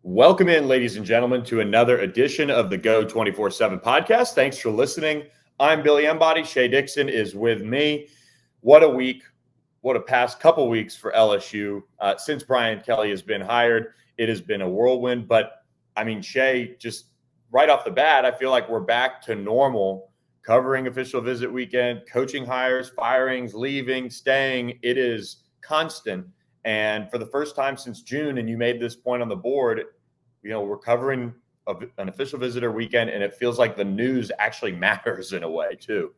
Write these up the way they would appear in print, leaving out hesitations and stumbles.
Welcome in, ladies and gentlemen, to another edition of the Go 24/7 podcast. Thanks for listening. I'm Billy Embody. Shea Dixon is with me. What a week. What a past couple weeks for LSU. Since Brian Kelly has been hired, it has been a whirlwind. But, I mean, Shea, just right off the bat, I feel like we're back to normal, covering official visit weekend, coaching hires, firings, leaving, staying. It is constant. And for the first time since June, and you made this point on the board, we're covering an official visitor weekend, and it feels like the news actually matters in a way too.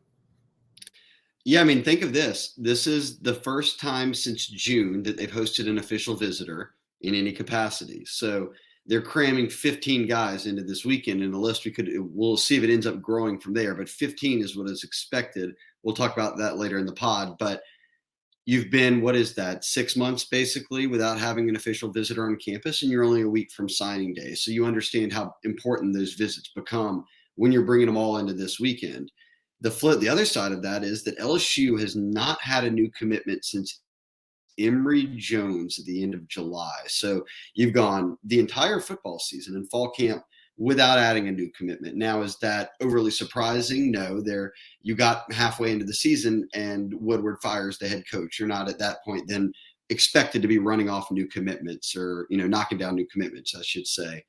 Yeah, I mean, think of this. This is the first time since June that they've hosted an official visitor in any capacity. So they're cramming 15 guys into this weekend in a list. We'll see if it ends up growing from there, but 15 is what is expected. We'll talk about that later in the pod, but you've been, 6 months basically without having an official visitor on campus, and you're only a week from signing day. So you understand how important those visits become when you're bringing them all into this weekend. The other side of that is that LSU has not had a new commitment since Emory Jones at the end of July. So you've gone the entire football season and fall camp without adding a new commitment. Now, is that overly surprising? No. You got halfway into the season and Woodward fires the head coach. You're not at that point then expected to be running off new commitments or, knocking down new commitments, I should say.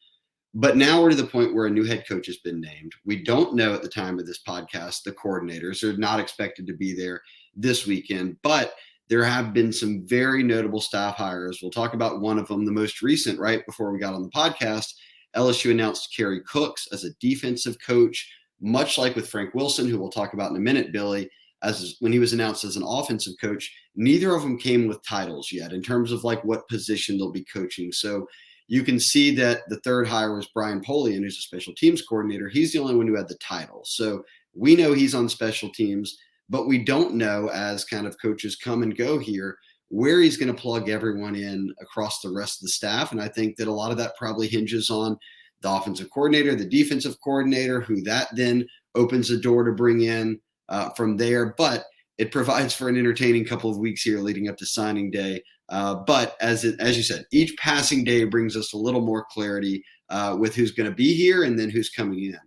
But now we're to the point where a new head coach has been named. We don't know at the time of this podcast the coordinators are not expected to be there this weekend, but there have been some very notable staff hires. We'll talk about one of them, the most recent, right before we got on the podcast. LSU announced Kerry Cooks as a defensive coach, much like with Frank Wilson, who we'll talk about in a minute, Billy, as when he was announced as an offensive coach. Neither of them came with titles yet in terms of like what position they'll be coaching. So you can see that the third hire was Brian Polian, who's a special teams coordinator. He's the only one who had the title. So we know he's on special teams, but we don't know, as kind of coaches come and go here, where he's going to plug everyone in across the rest of the staff. And I think that a lot of that probably hinges on the offensive coordinator, the defensive coordinator, who that then opens the door to bring in from there. But it provides for an entertaining couple of weeks here leading up to signing day. But as you said, each passing day brings us a little more clarity with who's going to be here and then who's coming in.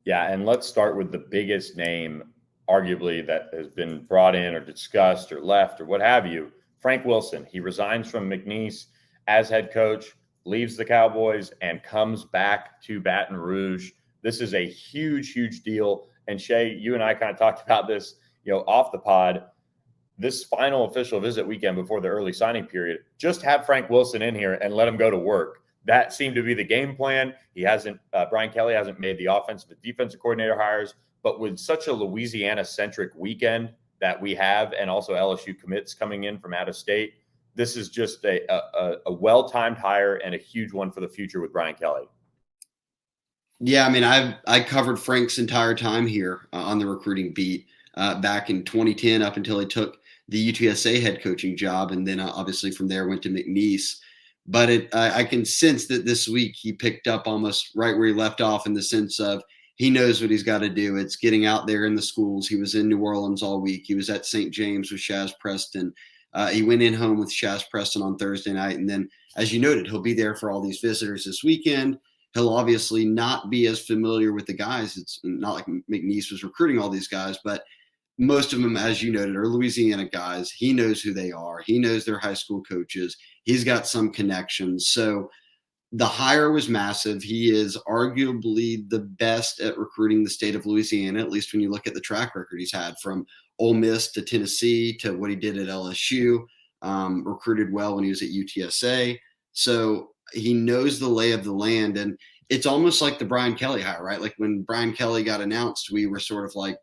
Yeah, and let's start with the biggest name, arguably, that has been brought in or discussed or left or what have you. Frank Wilson. He resigns from McNeese as head coach, leaves the Cowboys, and comes back to Baton Rouge. This is a huge, huge deal. And Shea, you and I kind of talked about this, off the pod. This final official visit weekend before the early signing period, just have Frank Wilson in here and let him go to work. That seemed to be the game plan. Brian Kelly hasn't made the offensive and defensive coordinator hires, but with such a Louisiana-centric weekend that we have, and also LSU commits coming in from out of state, this is just a well-timed hire and a huge one for the future with Brian Kelly. Yeah, I mean, I covered Frank's entire time here on the recruiting beat back in 2010 up until he took the UTSA head coaching job, and then obviously from there went to McNeese. But I can sense that this week he picked up almost right where he left off in the sense of he knows what he's got to do. It's getting out there in the schools. He was in New Orleans all week. He was at St. James with Shaz Preston. He went in home with Shaz Preston on Thursday night. And then, as you noted, he'll be there for all these visitors this weekend. He'll obviously not be as familiar with the guys. It's not like McNeese was recruiting all these guys, but most of them, as you noted, are Louisiana guys. He knows who they are. He knows their high school coaches. He's got some connections. So the hire was massive. He is arguably the best at recruiting the state of Louisiana, at least when you look at the track record he's had from Ole Miss to Tennessee to what he did at LSU, recruited well when he was at UTSA. So he knows the lay of the land. And it's almost like the Brian Kelly hire, right? Like when Brian Kelly got announced, we were sort of like,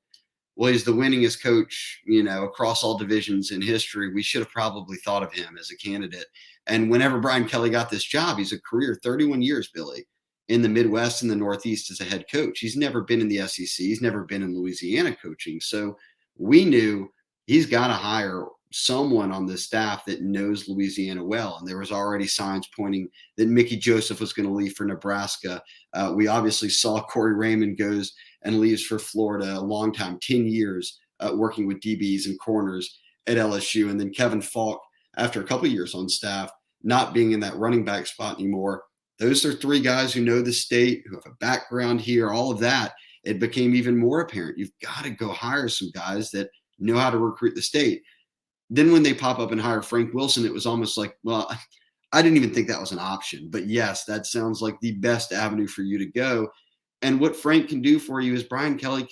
well, he's the winningest coach, across all divisions in history. We should have probably thought of him as a candidate. And whenever Brian Kelly got this job, he's a career 31 years, Billy, in the Midwest and the Northeast as a head coach. He's never been in the SEC. He's never been in Louisiana coaching. So we knew he's got to hire someone on the staff that knows Louisiana well. And there was already signs pointing that Mickey Joseph was going to leave for Nebraska. We obviously saw Corey Raymond goes and leaves for Florida, a long time, 10 years working with DBs and corners at LSU. And then Kevin Falk, after a couple of years on staff, not being in that running back spot anymore. Those are three guys who know the state, who have a background here, all of that. It became even more apparent. You've got to go hire some guys that know how to recruit the state. Then when they pop up and hire Frank Wilson, it was almost like, well, I didn't even think that was an option. But yes, that sounds like the best avenue for you to go. And what Frank can do for you is Brian Kelly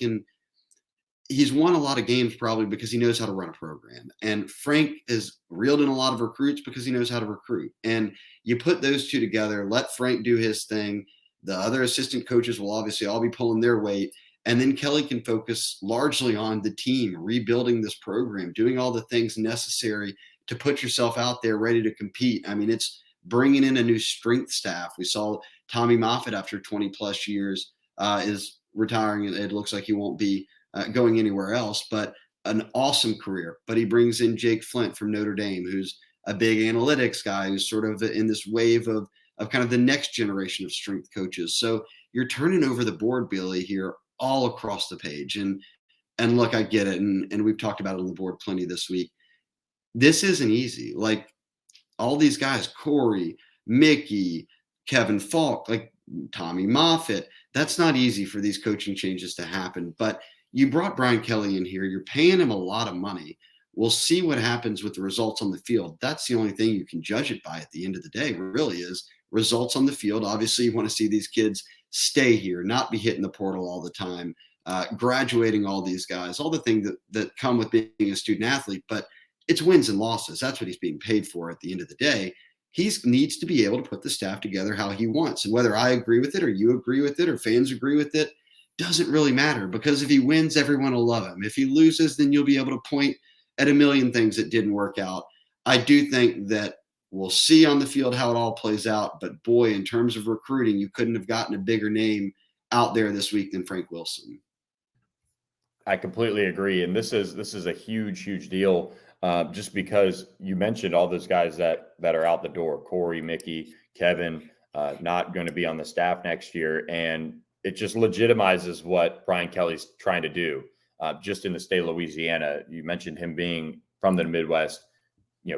he's won a lot of games probably because he knows how to run a program. And Frank has reeled in a lot of recruits because he knows how to recruit. And you put those two together, let Frank do his thing. The other assistant coaches will obviously all be pulling their weight. And then Kelly can focus largely on the team, rebuilding this program, doing all the things necessary to put yourself out there ready to compete. I mean, it's bringing in a new strength staff. We saw Tommy Moffitt after 20 plus years is retiring. It looks like he won't be going anywhere else, but an awesome career. But he brings in Jake Flint from Notre Dame, who's a big analytics guy, who's sort of in this wave of kind of the next generation of strength coaches. So you're turning over the board, Billy, here all across the page. And look, I get it. And we've talked about it on the board plenty this week. This isn't easy. Like all these guys, Corey, Mickey, Kevin Falk, like Tommy Moffitt, that's not easy for these coaching changes to happen. But you brought Brian Kelly in here. You're paying him a lot of money. We'll see what happens with the results on the field. That's the only thing you can judge it by at the end of the day, really, is results on the field. Obviously, you want to see these kids stay here, not be hitting the portal all the time, graduating all these guys, all the things that come with being a student athlete. But it's wins and losses. That's what he's being paid for at the end of the day. He needs to be able to put the staff together how he wants. And whether I agree with it or you agree with it or fans agree with it, doesn't really matter, because if he wins, everyone will love him. If he loses, then you'll be able to point at a million things that didn't work out. I do think that we'll see on the field how it all plays out. But boy, in terms of recruiting, you couldn't have gotten a bigger name out there this week than Frank Wilson. I completely agree. And this is a huge deal, just because you mentioned all those guys that are out the door, Corey, Mickey, Kevin, not going to be on the staff next year. And it just legitimizes what Brian Kelly's trying to do, just in the state of Louisiana. You mentioned him being from the Midwest,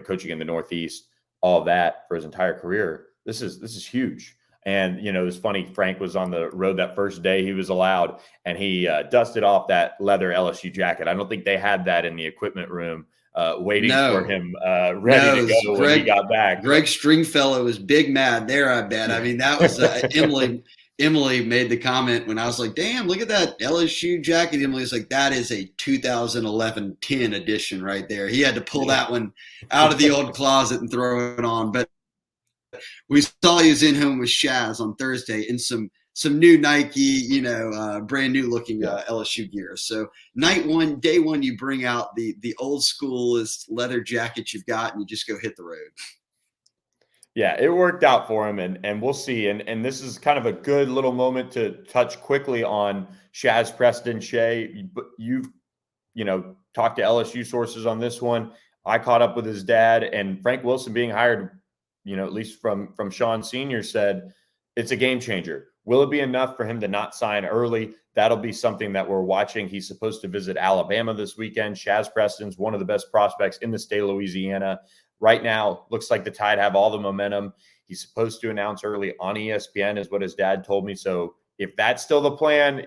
coaching in the Northeast, all that for his entire career. This is huge. And, it's funny, Frank was on the road that first day he was allowed, and he dusted off that leather LSU jacket. I don't think they had that in the equipment room waiting for him ready to go when he got back. Greg Stringfellow was big mad there, I bet. I mean, that was Emily made the comment when I was like, damn, look at that LSU jacket. Emily's like, that is a 2011-10 edition right there. He had to pull that one out of the old closet and throw it on. But we saw he was in home with Shaz on Thursday in some new Nike, brand new looking LSU gear. So day one, you bring out the old schoolest leather jacket you've got and you just go hit the road. Yeah, it worked out for him, and we'll see. And this is kind of a good little moment to touch quickly on Shaz, Preston, Shea. You've, talked to LSU sources on this one. I caught up with his dad, and Frank Wilson being hired, at least from Sean Sr. said, it's a game changer. Will it be enough for him to not sign early? That'll be something that we're watching. He's supposed to visit Alabama this weekend. Shaz Preston's one of the best prospects in the state of Louisiana. Right now, looks like the Tide have all the momentum. He's supposed to announce early on ESPN is what his dad told me. So if that's still the plan,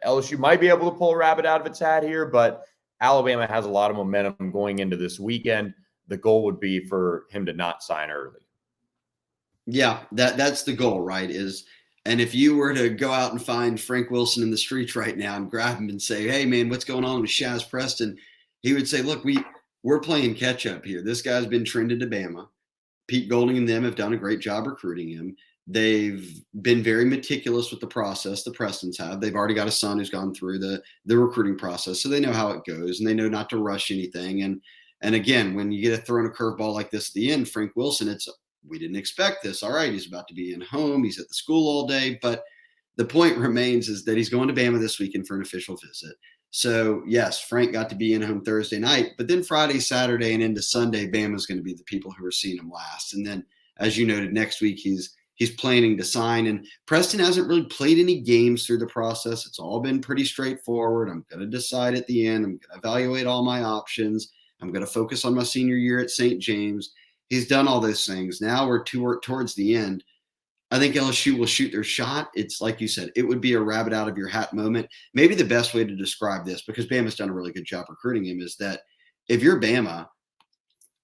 LSU might be able to pull a rabbit out of its hat here, but Alabama has a lot of momentum going into this weekend. The goal would be for him to not sign early. Yeah, that's the goal, right? And if you were to go out and find Frank Wilson in the streets right now and grab him and say, hey, man, what's going on with Shaz Preston? He would say, look, we're playing catch up here. This guy's been trended to Bama. Pete Golding and them have done a great job recruiting him. They've been very meticulous with the process. The Prestons have. They've already got a son who's gone through the recruiting process, so they know how it goes, and they know not to rush anything. And again, when you get thrown a curveball like this at the end, Frank Wilson, we didn't expect this. All right, he's about to be in home. He's at the school all day. But the point remains is that he's going to Bama this weekend for an official visit. So, yes, Frank got to be in home Thursday night. But then Friday, Saturday, and into Sunday, Bama's going to be the people who are seeing him last. And then, as you noted, next week he's planning to sign. And Preston hasn't really played any games through the process. It's all been pretty straightforward. I'm going to decide at the end. I'm going to evaluate all my options. I'm going to focus on my senior year at St. James. He's done all those things. Now we're towards the end. I think LSU will shoot their shot. It's like you said, it would be a rabbit out of your hat moment. Maybe the best way to describe this, because Bama's done a really good job recruiting him, is that if you're Bama,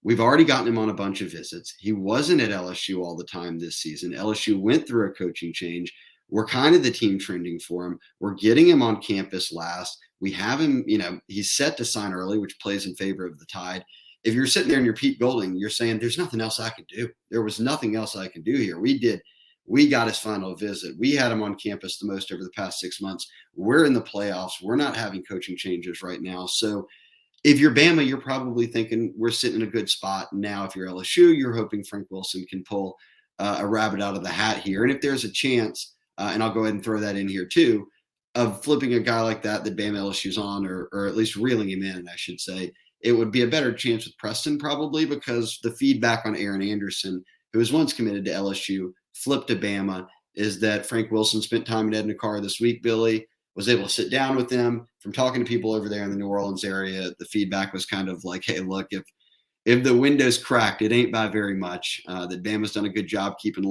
we've already gotten him on a bunch of visits. He wasn't at LSU all the time this season. LSU went through a coaching change. We're kind of the team trending for him. We're getting him on campus last. We have him, he's set to sign early, which plays in favor of the Tide. If you're sitting there and you're Pete Golding, you're saying, there's nothing else I can do. There was nothing else I can do here. We got his final visit. We had him on campus the most over the past 6 months. We're in the playoffs. We're not having coaching changes right now. So if you're Bama, you're probably thinking we're sitting in a good spot. Now, if you're LSU, you're hoping Frank Wilson can pull a rabbit out of the hat here. And if there's a chance, and I'll go ahead and throw that in here too, of flipping a guy like that Bama LSU's on, or at least reeling him in, I should say, it would be a better chance with Preston probably, because the feedback on Aaron Anderson, who was once committed to LSU, flipped to Bama, is that Frank Wilson spent time in Edna Carr this week, Billy, was able to sit down with them. From talking to people over there in the New Orleans area, the feedback was kind of like, hey, look, if the window's cracked, it ain't by very much. That Bama's done a good job keeping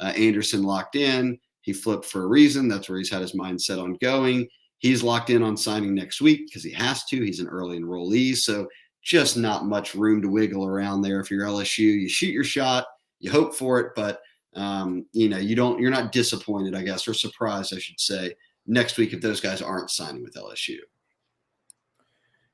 Anderson locked in. He flipped for a reason. That's where he's had his mind set on going. He's locked in on signing next week because he has to. He's an early enrollee. So just not much room to wiggle around there. If you're LSU, you shoot your shot, you hope for it, but you're not disappointed, I guess, or surprised, I should say, next week if those guys aren't signing with LSU.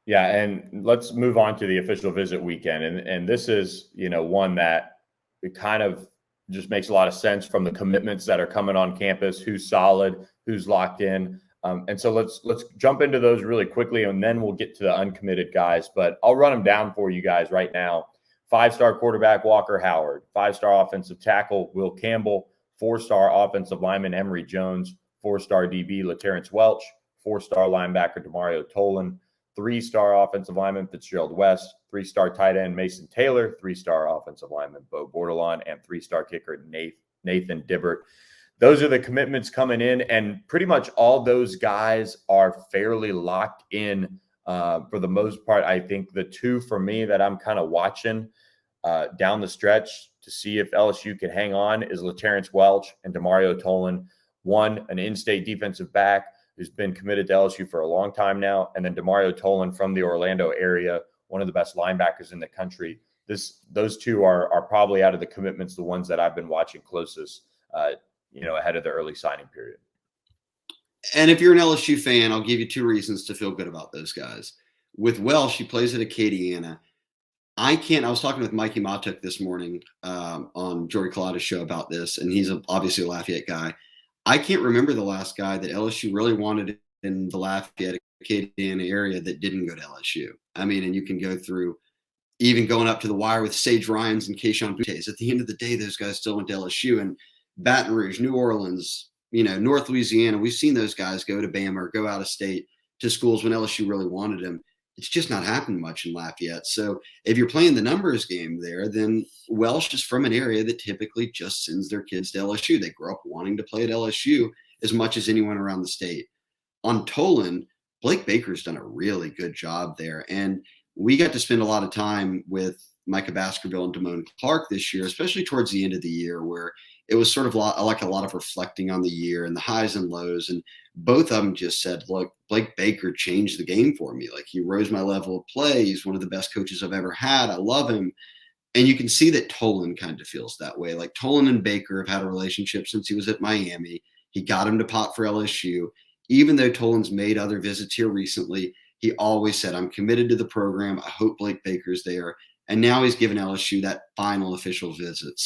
Yeah, and let's move on to the official visit weekend. And this is, one that it kind of just makes a lot of sense from the commitments that are coming on campus, who's solid, who's locked in. And so let's jump into those really quickly, and then we'll get to the uncommitted guys. But I'll run them down for you guys right now. 5-star quarterback Walker Howard, 5-star offensive tackle Will Campbell, 4-star offensive lineman Emory Jones, 4-star DB LaTerrence Welch, 4-star linebacker Demario Tolan, 3-star offensive lineman Fitzgerald West, 3-star tight end Mason Taylor, 3-star offensive lineman Bo Bordelon, and 3-star kicker Nathan Dibbert. Those are the commitments coming in, and pretty much all those guys are fairly locked in for the most part. I think the two for me that I'm kind of watching down the stretch to see if LSU can hang on is LaTerrence Welch and Demario Tolan. One, an in-state defensive back who's been committed to LSU for a long time now, and then Demario Tolan from the Orlando area, one of the best linebackers in the country. Those two are probably out of the commitments the ones that I've been watching closest, ahead of the early signing period. And if you're an LSU fan, I'll give you two reasons to feel good about those guys. With Welsh, he plays at Acadiana. I was talking with Mikey Matuk this morning on Jory Collada's show about this, and he's obviously a Lafayette guy. I can't remember the last guy that LSU really wanted in the Lafayette Acadiana area that didn't go to LSU. I mean, and you can go through even going up to the wire with Sage Ryans and Keyshawn Buttes. At the end of the day, those guys still went to LSU. And Baton Rouge, New Orleans, North Louisiana, we've seen those guys go to Bama or go out of state to schools when LSU really wanted them. It's just not happened much in Lafayette. So if you're playing the numbers game there, then Welsh is from an area that typically just sends their kids to LSU. They grow up wanting to play at LSU as much as anyone around the state. On Tolan, Blake Baker's done a really good job there. And we got to spend a lot of time with Micah Baskerville and Damone Clark this year, especially towards the end of the year, where it was sort of like a lot of reflecting on the year and the highs and lows. And both of them just said, look, Blake Baker changed the game for me. Like, he rose my level of play. He's one of the best coaches I've ever had. I love him. And you can see that Tolan kind of feels that way. Like, Tolan and Baker have had a relationship since he was at Miami. He got him to pop for LSU. Even though Tolan's made other visits here recently, he always said, I'm committed to the program. I hope Blake Baker's there. And now he's given LSU that final official visit.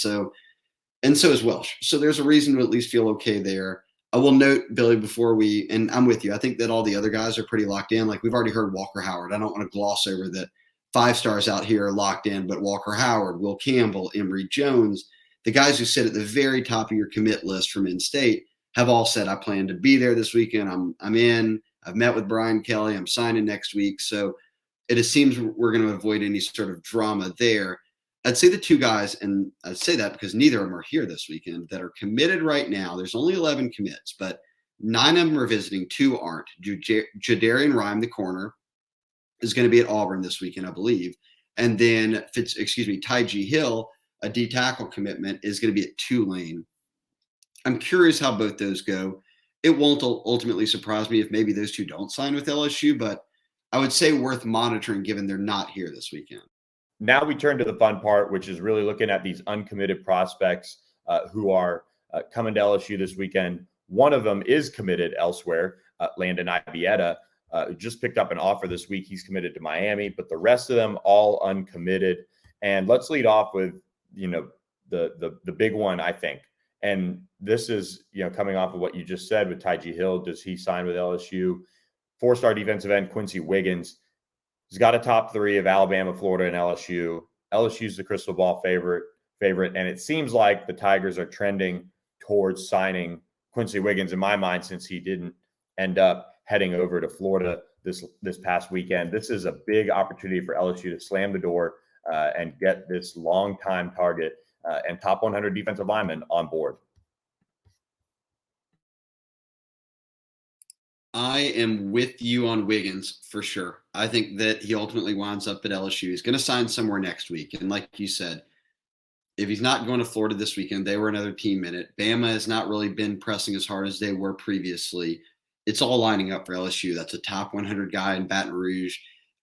And so is Welsh. So there's a reason to at least feel okay there. I will note, Billy, and I'm with you, I think that all the other guys are pretty locked in. Like, we've already heard Walker Howard. I don't want to gloss over that 5 stars out here are locked in, but Walker Howard, Will Campbell, Emory Jones, the guys who sit at the very top of your commit list from in-state have all said, I plan to be there this weekend. I'm in. I've met with Brian Kelly. I'm signing next week. So it seems we're going to avoid any sort of drama there. I'd say the two guys, and I'd say that because neither of them are here this weekend, that are committed right now. There's only 11 commits, but 9 of them are visiting, 2 aren't. Jadarian Rhyme, the corner, is going to be at Auburn this weekend, I believe. And then Tyge Hill, a D tackle commitment, is going to be at Tulane. I'm curious how both those go. It won't ultimately surprise me if maybe those two don't sign with LSU, but I would say worth monitoring given they're not here this weekend. Now we turn to the fun part, which is really looking at these uncommitted prospects who are coming to LSU this weekend. One of them is committed elsewhere, Landon Ibieta, just picked up an offer this week. He's committed to Miami, but the rest of them all uncommitted. And let's lead off with, the big one, I think. And this is, coming off of what you just said with Tyge Hill. Does he sign with LSU? 4-star defensive end Quincy Wiggins. He's got a top 3 of Alabama, Florida, and LSU. LSU's the crystal ball favorite, and it seems like the Tigers are trending towards signing Quincy Wiggins in my mind, since he didn't end up heading over to Florida this past weekend. This is a big opportunity for LSU to slam the door and get this longtime target and top 100 defensive lineman on board. I am with you on Wiggins for sure. I think that he ultimately winds up at LSU. He's going to sign somewhere next week. And like you said, if he's not going to Florida this weekend, they were another team in it. Bama has not really been pressing as hard as they were previously. It's all lining up for LSU. That's a top 100 guy in Baton Rouge.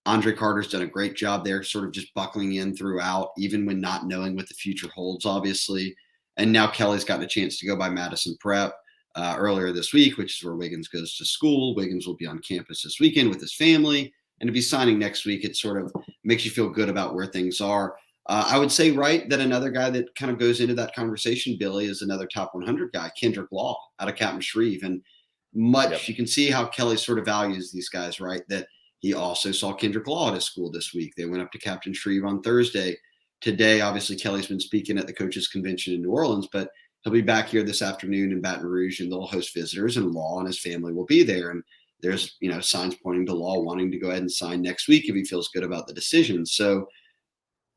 Andre Carter's done a great job there, sort of just buckling in throughout, even when not knowing what the future holds, obviously. And now Kelly's gotten a chance to go by Madison Prep earlier this week, which is where Wiggins goes to school. Wiggins will be on campus this weekend with his family. And to be signing next week, it sort of makes you feel good about where things are. I would say, right, that another guy that kind of goes into that conversation, Billy, is another top 100 guy, Kendrick Law, out of Captain Shreve. And you can see how Kelly sort of values these guys, right? That he also saw Kendrick Law at his school this week. They went up to Captain Shreve on Thursday. Today, obviously, Kelly's been speaking at the coaches convention in New Orleans, but he'll be back here this afternoon in Baton Rouge, and they'll host visitors, and Law and his family will be there. And there's, signs pointing to Law wanting to go ahead and sign next week if he feels good about the decision. So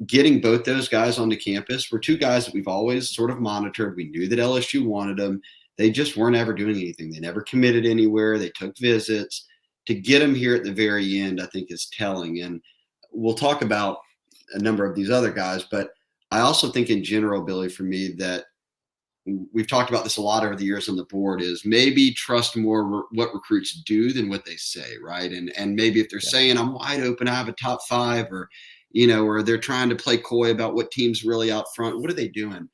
getting both those guys onto campus were two guys that we've always sort of monitored. We knew that LSU wanted them. They just weren't ever doing anything. They never committed anywhere. They took visits. To get them here at the very end, I think, is telling. And we'll talk about a number of these other guys, but I also think in general, Billy, for me, that we've talked about this a lot over the years on the board, is maybe trust more what recruits do than what they say, right? And maybe if they're saying I'm wide open, I have a top 5, or or they're trying to play coy about what team's really out front. What are they doing?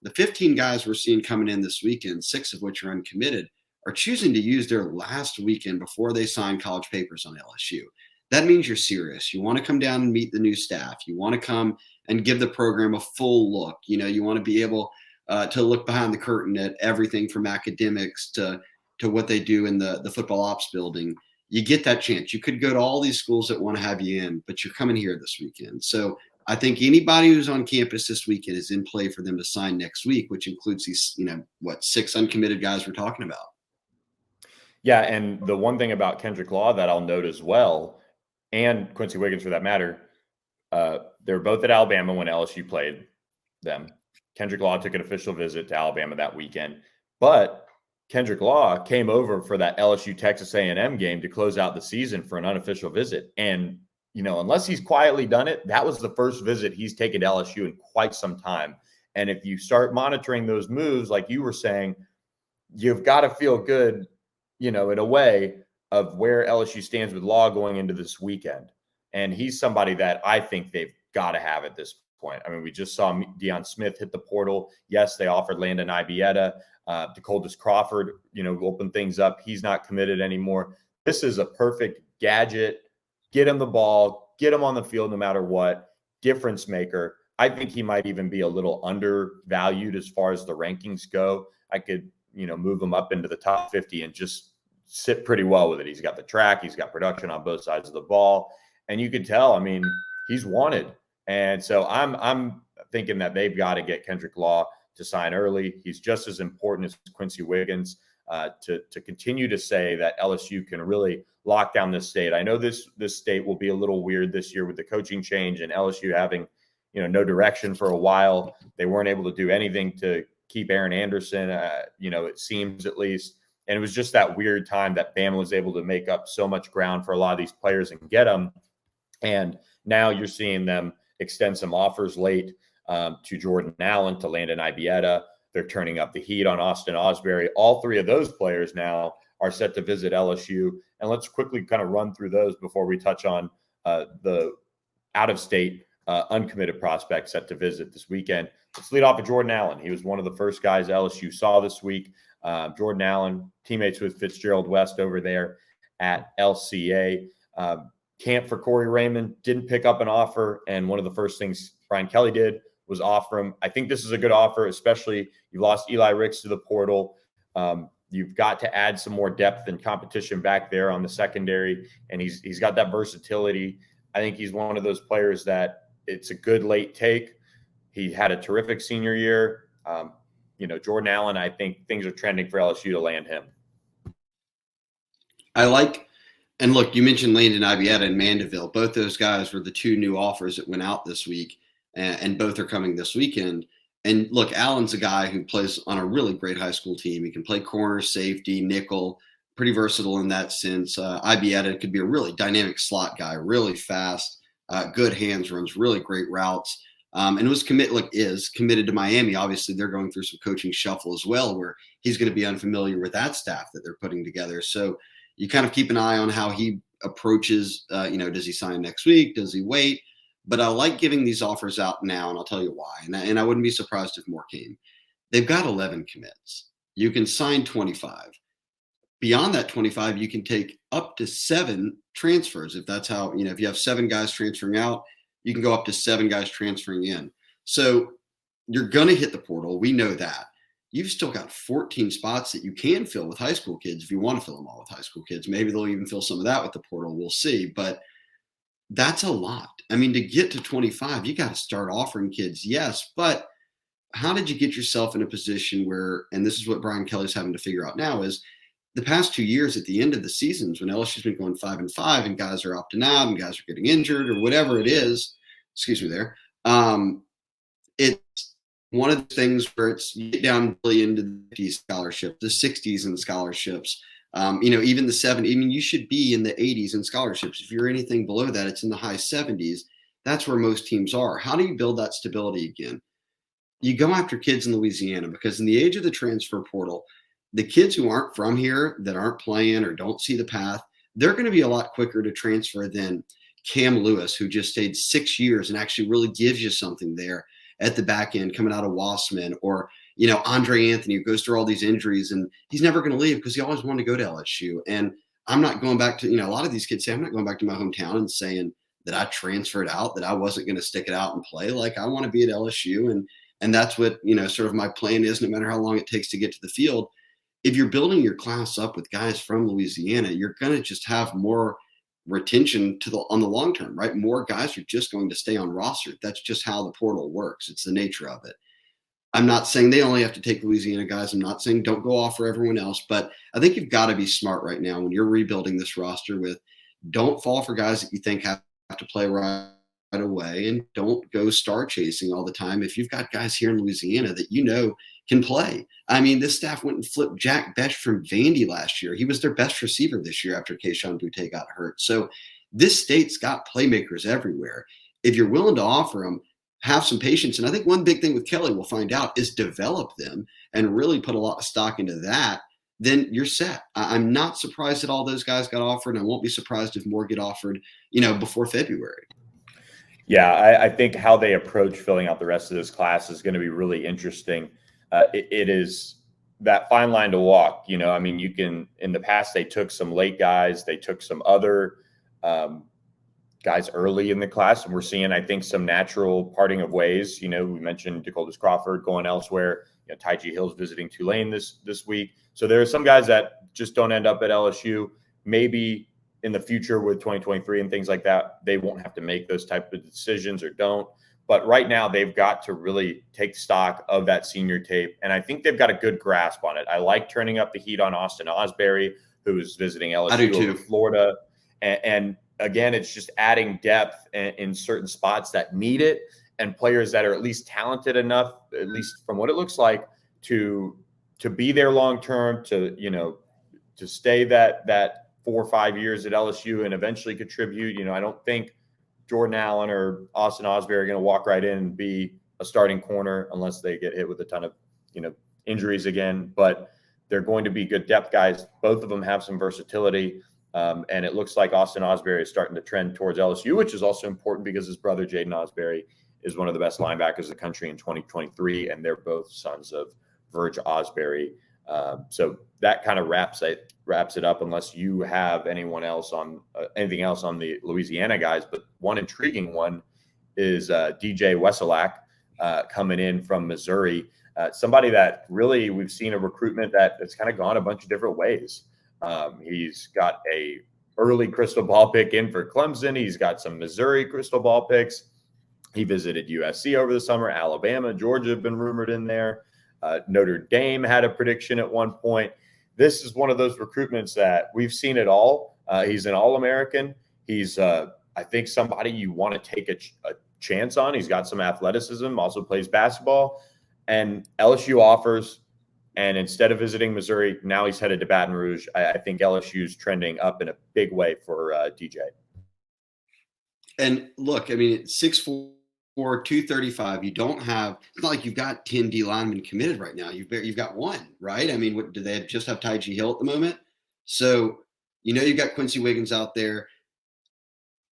The 15 guys we're seeing coming in this weekend, 6 of which are uncommitted, are choosing to use their last weekend before they sign college papers on LSU. That means you're serious. You want to come down and meet the new staff. You want to come and give the program a full look. You want to be able to look behind the curtain at everything from academics to what they do in the football ops building. You get that chance. You could go to all these schools that want to have you in, but you're coming here this weekend. So I think anybody who's on campus this weekend is in play for them to sign next week, which includes these, 6 uncommitted guys we're talking about. Yeah, and the one thing about Kendrick Law that I'll note as well, and Quincy Wiggins for that matter, they were both at Alabama when LSU played them. Kendrick Law took an official visit to Alabama that weekend, but Kendrick Law came over for that LSU Texas A&M game to close out the season for an unofficial visit. And, unless he's quietly done it, that was the first visit he's taken to LSU in quite some time. And if you start monitoring those moves, like you were saying, you've got to feel good, in a way, of where LSU stands with Law going into this weekend. And he's somebody that I think they've got to have at this point. I mean, we just saw Deion Smith hit the portal. Yes, they offered Landon Ibieta. DeColdis Crawford, open things up. He's not committed anymore. This is a perfect gadget. Get him the ball. Get him on the field no matter what. Difference maker. I think he might even be a little undervalued as far as the rankings go. I could, move him up into the top 50 and just sit pretty well with it. He's got the track. He's got production on both sides of the ball. And you can tell, he's wanted. And so I'm thinking that they've got to get Kendrick Law to sign early. He's just as important as Quincy Wiggins to continue to say that LSU can really lock down this state. I know this state will be a little weird this year with the coaching change and LSU having, no direction for a while. They weren't able to do anything to keep Aaron Anderson, it seems at least. And it was just that weird time that Bama was able to make up so much ground for a lot of these players and get them. And now you're seeing them extend some offers late to Jordan Allen, to Landon Ibieta. They're turning up the heat on Austin Osbury. All three of those players now are set to visit LSU. And let's quickly kind of run through those before we touch on the out-of-state uncommitted prospects set to visit this weekend. Let's lead off with Jordan Allen. He was one of the first guys LSU saw this week. Jordan Allen, teammates with Fitzgerald West over there at LCA. Camp for Corey Raymond, didn't pick up an offer. And one of the first things Brian Kelly did was offer him. I think this is a good offer, especially you lost Eli Ricks to the portal. You've got to add some more depth and competition back there on the secondary. And he's got that versatility. I think he's one of those players that it's a good late take. He had a terrific senior year. Jordan Allen, I think things are trending for LSU to land him. And look, you mentioned Landon Ibieta and Mandeville. Both those guys were the two new offers that went out this week, and both are coming this weekend. And look, Allen's a guy who plays on a really great high school team. He can play corner, safety, nickel, pretty versatile in that sense. Ibieta could be a really dynamic slot guy, really fast, good hands, runs really great routes. And is committed to Miami. Obviously, they're going through some coaching shuffle as well, where he's going to be unfamiliar with that staff that they're putting together. So you kind of keep an eye on how he approaches, does he sign next week? Does he wait? But I like giving these offers out now, and I'll tell you why. And I wouldn't be surprised if more came. They've got 11 commits. You can sign 25. Beyond that 25, you can take up to 7 transfers. If that's how, if you have 7 guys transferring out, you can go up to 7 guys transferring in. So you're going to hit the portal. We know that. You've still got 14 spots that you can fill with high school kids if you want to fill them all with high school kids. Maybe they'll even fill some of that with the portal. We'll see. But that's a lot. I mean, to get to 25, you got to start offering kids, yes. But how did you get yourself in a position where, and this is what Brian Kelly's having to figure out now, is the past 2 years at the end of the seasons when LSU's been going 5-5 and guys are opting out and guys are getting injured or whatever it is, excuse me there, it's one of the things where it's you get down really into the 50s scholarships, the 60s in scholarships, even the 70s. I mean, you should be in the 80s in scholarships. If you're anything below that, it's in the high 70s. That's where most teams are. How do you build that stability again? You go after kids in Louisiana, because in the age of the transfer portal, the kids who aren't from here, that aren't playing or don't see the path, they're going to be a lot quicker to transfer than Cam Lewis, who just stayed 6 years and actually really gives you something there at the back end coming out of Wassman, or, Andre Anthony, who goes through all these injuries and he's never going to leave because he always wanted to go to LSU. And I'm not going back to, a lot of these kids say, I'm not going back to my hometown and saying that I transferred out, that I wasn't going to stick it out and play. Like, I want to be at LSU. And that's what, sort of my plan is, no matter how long it takes to get to the field. If you're building your class up with guys from Louisiana, you're going to just have more retention on the long term, right? More guys are just going to stay on roster. That's just how the portal works. It's the nature of it. I'm not saying they only have to take Louisiana guys. I'm not saying don't go off for everyone else, but I think you've got to be smart right now when you're rebuilding this roster with, don't fall for guys that you think have to play right away, and don't go star chasing all the time. If you've got guys here in Louisiana that can play. I mean, this staff went and flipped Jack Besh from Vandy last year. He was their best receiver this year after Keyshawn Butte got hurt. So this state's got playmakers everywhere. If you're willing to offer them, have some patience. And I think one big thing with Kelly, we'll find out, is develop them and really put a lot of stock into that. Then you're set. I'm not surprised that all those guys got offered, and I won't be surprised if more get offered, before February. Yeah, I think how they approach filling out the rest of this class is going to be really interesting. It is that fine line to walk. I mean, you can, in the past, they took some late guys, they took some other guys early in the class, and we're seeing, I think, some natural parting of ways. We mentioned Dakotas Crawford going elsewhere. Taiji Hill's visiting Tulane this week. So there are some guys that just don't end up at LSU. Maybe in the future with 2023 and things like that, they won't have to make those type of decisions or don't. But right now, they've got to really take stock of that senior tape. And I think they've got a good grasp on it. I like turning up the heat on Austin Osbury, who's visiting LSU over Florida. And again, it's just adding depth in certain spots that need it, and players that are at least talented enough, at least from what it looks like, to be there long term, to stay that 4 or 5 years at LSU and eventually contribute. I don't think Jordan Allen or Austin Osbury are going to walk right in and be a starting corner unless they get hit with a ton of, injuries again. But they're going to be good depth guys. Both of them have some versatility. And it looks like Austin Osbury is starting to trend towards LSU, which is also important because his brother, Jaden Osbury, is one of the best linebackers in the country in 2023. And they're both sons of Verge Osbury. So that kind of wraps it up, unless you have anything else on the Louisiana guys. But one intriguing one is DJ Wesselack coming in from Missouri. Somebody that really we've seen a recruitment that's kind of gone a bunch of different ways. He's got a early crystal ball pick in for Clemson. He's got some Missouri crystal ball picks. He visited USC over the summer. Alabama, Georgia have been rumored in there. Notre Dame had a prediction at one point. This is one of those recruitments that we've seen it all. He's an All-American. He's, I think, somebody you want to take a chance on. He's got some athleticism, also plays basketball. And LSU offers, and instead of visiting Missouri, now he's headed to Baton Rouge. I think LSU's trending up in a big way for DJ. And look, I mean, 6'4", 235. You don't have. It's not like you've got 10 D linemen committed right now. You've got one, right? I mean, do they just have Ty G Hill at the moment? So you've got Quincy Wiggins out there.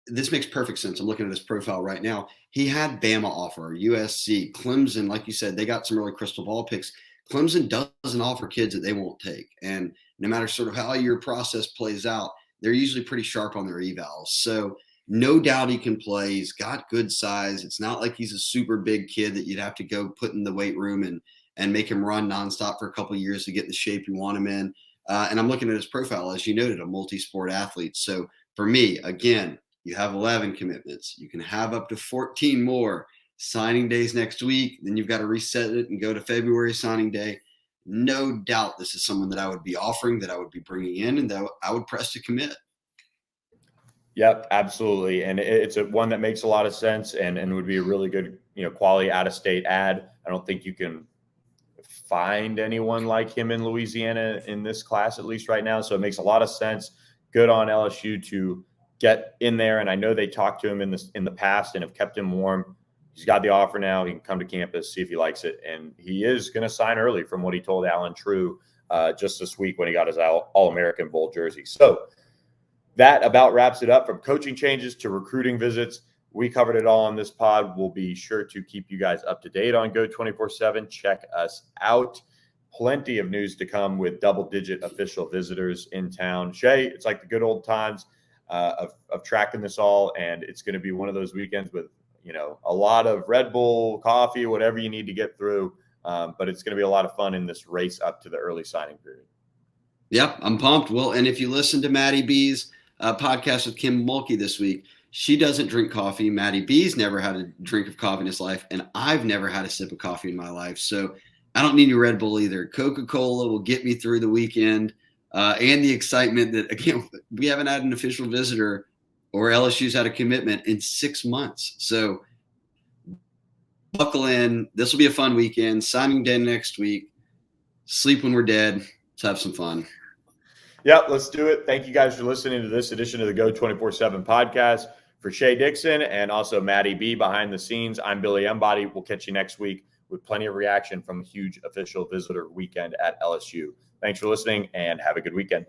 This makes perfect sense. I'm looking at his profile right now. He had Bama offer, USC, Clemson. Like you said, they got some early crystal ball picks. Clemson doesn't offer kids that they won't take. And no matter sort of how your process plays out, they're usually pretty sharp on their evals. So no doubt he can play. He's got good size. It's not like he's a super big kid that you'd have to go put in the weight room and make him run nonstop for a couple of years to get in the shape you want him in. And I'm looking at his profile, as you noted, a multi-sport athlete. So for me, again, you have 11 commitments. You can have up to 14 more. Signing days next week. Then you've got to reset it and go to February signing day. No doubt this is someone that I would be offering, that I would be bringing in, and that I would press to commit. Yep, absolutely. And it's one that makes a lot of sense and would be a really good, quality out-of-state ad. I don't think you can find anyone like him in Louisiana in this class, at least right now. So it makes a lot of sense. Good on LSU to get in there. And I know they talked to him in the past and have kept him warm. He's got the offer now. He can come to campus, see if he likes it. And he is going to sign early from what he told Alan True just this week when he got his All-American Bowl jersey. So that about wraps it up. From coaching changes to recruiting visits, we covered it all on this pod. We'll be sure to keep you guys up to date on Go 24/7. Check us out. Plenty of news to come with double-digit official visitors in town. Shea, it's like the good old times of tracking this all, and it's going to be one of those weekends with a lot of Red Bull, coffee, whatever you need to get through. But it's going to be a lot of fun in this race up to the early signing period. Yep, I'm pumped. Well, and if you listen to Maddie B's podcast with Kim Mulkey this week, she doesn't drink coffee. Maddie B's never had a drink of coffee in his life, and I've never had a sip of coffee in my life. So I don't need any Red Bull either. Coca-Cola will get me through the weekend, and the excitement that, again, we haven't had an official visitor or LSU's had a commitment in 6 months. So buckle in. This will be a fun weekend. Signing day next week. Sleep when we're dead. Let's have some fun. Yeah, let's do it. Thank you guys for listening to this edition of the Go 24/7 podcast. For Shea Dixon and also Maddie B behind the scenes, I'm Billy Embody. We'll catch you next week with plenty of reaction from a huge official visitor weekend at LSU. Thanks for listening and have a good weekend.